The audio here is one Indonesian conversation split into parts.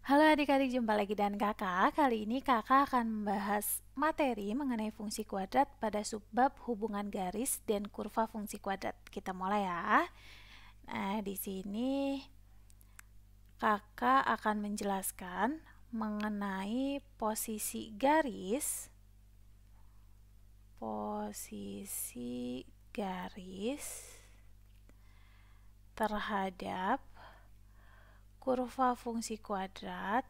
Halo adik-adik, jumpa lagi dan kakak. Kali ini kakak akan membahas materi mengenai fungsi kuadrat pada subbab hubungan garis dan kurva fungsi kuadrat. Kita mulai ya. Nah, di sini kakak akan menjelaskan mengenai posisi garis terhadap kurva fungsi kuadrat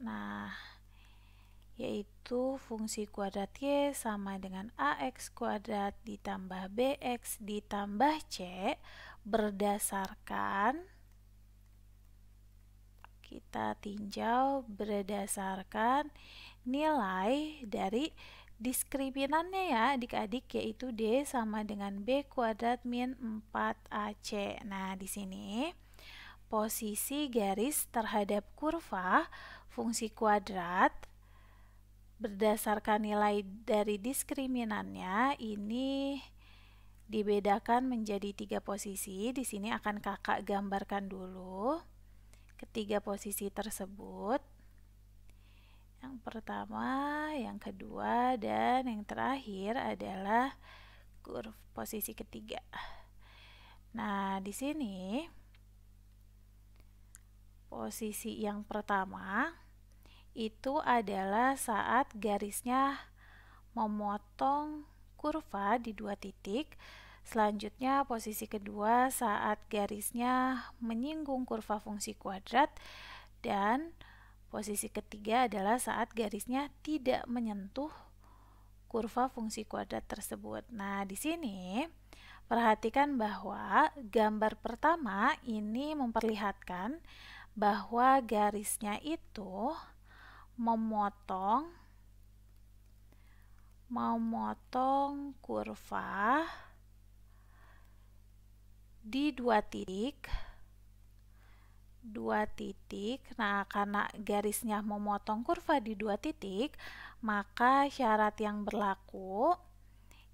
nah, yaitu fungsi kuadrat y sama dengan ax kuadrat ditambah bx ditambah c berdasarkan, kita tinjau berdasarkan nilai dari diskriminannya ya adik-adik, yaitu D sama dengan B kuadrat min 4AC. Nah, di sini posisi garis terhadap kurva fungsi kuadrat berdasarkan nilai dari diskriminannya ini dibedakan menjadi 3 posisi. Di sini akan kakak gambarkan dulu ketiga posisi tersebut. Yang pertama, yang kedua, dan yang terakhir adalah posisi ketiga. Nah, di sini posisi yang pertama itu adalah saat garisnya memotong kurva di 2 titik. Selanjutnya posisi kedua saat garisnya menyinggung kurva fungsi kuadrat, dan posisi ketiga adalah saat garisnya tidak menyentuh kurva fungsi kuadrat tersebut. Nah, di sini perhatikan bahwa gambar pertama ini memperlihatkan bahwa garisnya itu memotong kurva di 2 titik. Nah, karena garisnya memotong kurva di 2 titik, maka syarat yang berlaku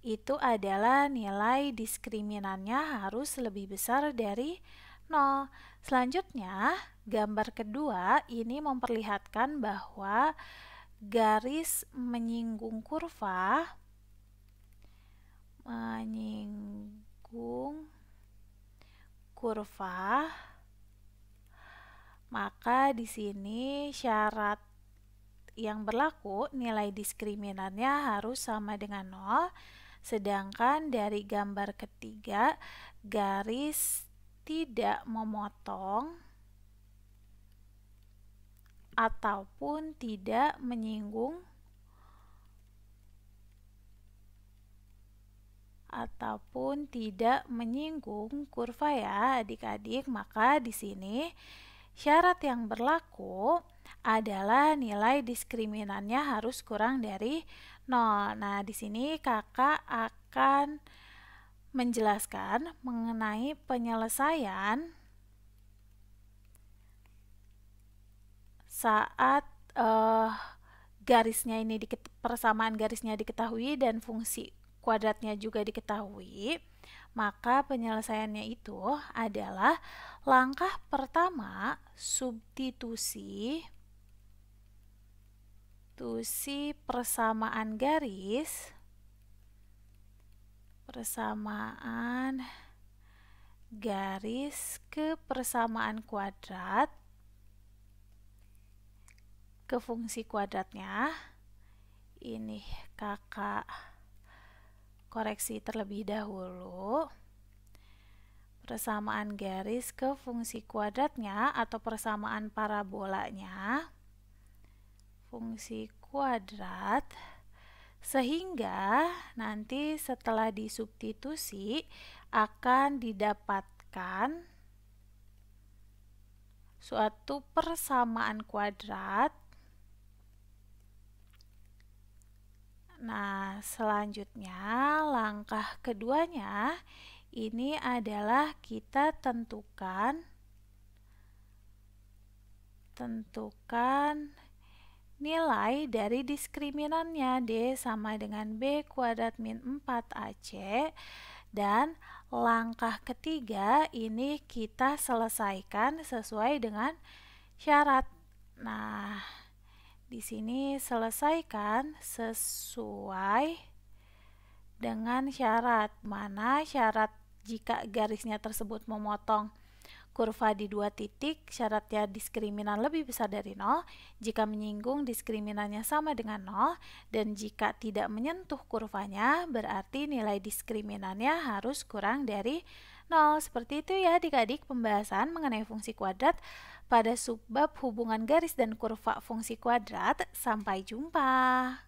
itu adalah nilai diskriminannya harus lebih besar dari 0. Selanjutnya, gambar kedua ini memperlihatkan bahwa garis menyinggung kurva maka di sini syarat yang berlaku nilai diskriminannya harus sama dengan 0. Sedangkan dari gambar ketiga, garis tidak memotong ataupun tidak menyinggung kurva ya adik-adik, maka di sini syarat yang berlaku adalah nilai diskriminannya harus kurang dari 0. Nah, di sini kakak akan menjelaskan mengenai penyelesaian saat persamaan garisnya diketahui dan fungsi kuadratnya juga diketahui. Maka penyelesaiannya itu adalah langkah pertama, substitusi persamaan garis ke persamaan kuadrat ke fungsi kuadratnya. Ini kakak koreksi terlebih dahulu. Persamaan garis ke fungsi kuadratnya atau persamaan parabolanya fungsi kuadrat, sehingga nanti setelah disubstitusi akan didapatkan suatu persamaan kuadrat. Nah, selanjutnya langkah keduanya ini adalah kita tentukan nilai dari diskriminannya. D sama dengan B kuadrat min 4AC. Dan langkah ketiga ini kita selesaikan sesuai dengan syarat. Nah, di sini selesaikan sesuai dengan syarat. Mana syarat jika garisnya tersebut memotong kurva di 2 titik, syaratnya diskriminan lebih besar dari 0, jika menyinggung diskriminannya sama dengan 0, dan jika tidak menyentuh kurvanya, berarti nilai diskriminannya harus kurang dari 0. Seperti itu ya adik-adik pembahasan mengenai fungsi kuadrat pada subbab hubungan garis dan kurva fungsi kuadrat. Sampai jumpa.